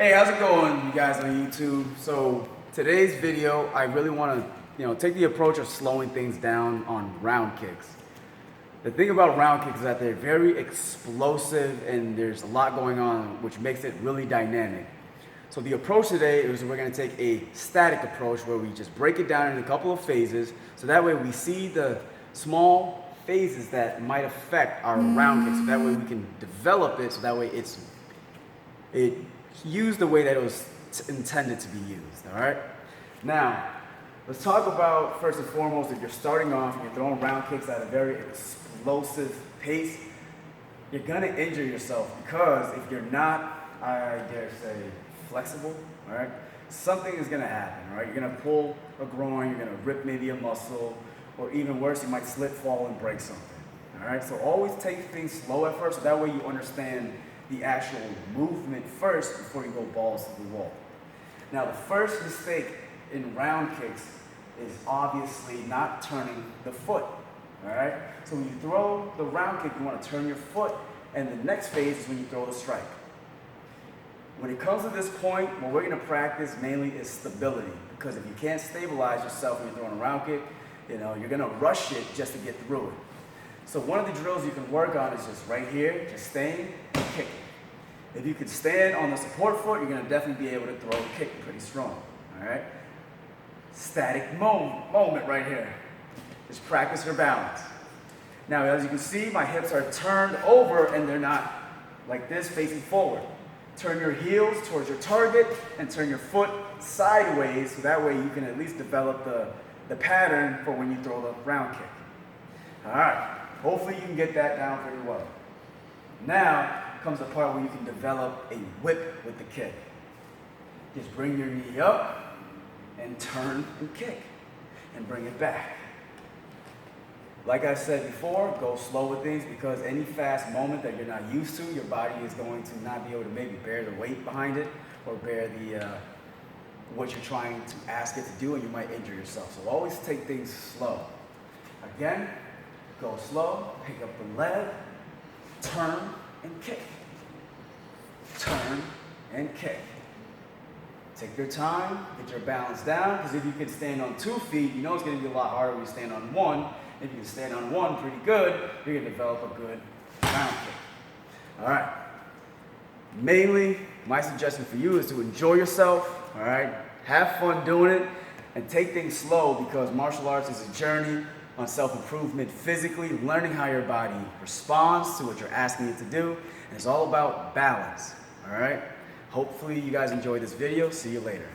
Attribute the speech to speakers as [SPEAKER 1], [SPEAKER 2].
[SPEAKER 1] Hey, how's it going, you guys on YouTube? So today's video, I really want to, take the approach of slowing things down on round kicks. The thing about round kicks is that they're very explosive and there's a lot going on, which makes it really dynamic. So the approach today is we're going to take a static approach where we just break it down in a couple of phases, so that way we see the small phases that might affect our round kicks. So that way we can develop it, so that way it's used the way that it was intended to be used. All right. Now, let's talk about first and foremost, if you're starting off and you're throwing round kicks at a very explosive pace, you're gonna injure yourself because if you're not, I dare say, flexible, all right, something is gonna happen. All right, you're gonna pull a groin, you're gonna rip maybe a muscle, or even worse, you might slip, fall, and break something. All right, so always take things slow at first, so that way you understand the actual movement first before you go balls to the wall. Now, the first mistake in round kicks is obviously not turning the foot. All right, so when you throw the round kick, you want to turn your foot, and the next phase is when you throw the strike. When it comes to this point, what we're going to practice mainly is stability, because if you can't stabilize yourself when you're throwing a round kick, you're going to rush it just to get through it. So one of the drills you can work on is just right here, just staying and kicking. If you can stand on the support foot, you're going to definitely be able to throw a kick pretty strong. All right? Static moment right here. Just practice your balance. Now, as you can see, my hips are turned over and they're not like this, facing forward. Turn your heels towards your target and turn your foot sideways, so that way you can at least develop the pattern for when you throw the round kick. All right. Hopefully you can get that down pretty well. Now comes the part where you can develop a whip with the kick. Just bring your knee up and turn and kick and bring it back. Like I said before, go slow with things, because any fast moment that you're not used to, your body is going to not be able to maybe bear the weight behind it or bear the what you're trying to ask it to do, and you might injure yourself. So always take things slow. Again, go slow, pick up the leg, turn and kick. Turn and kick. Take your time, get your balance down, because if you can stand on 2 feet, you know it's going to be a lot harder when you stand on one. If you can stand on one pretty good, you're going to develop a good round kick. All right. Mainly, my suggestion for you is to enjoy yourself, all right? Have fun doing it, and take things slow, because martial arts is a journey on self-improvement physically, learning how your body responds to what you're asking it to do, and it's all about balance, all right? Hopefully you guys enjoyed this video. See you later.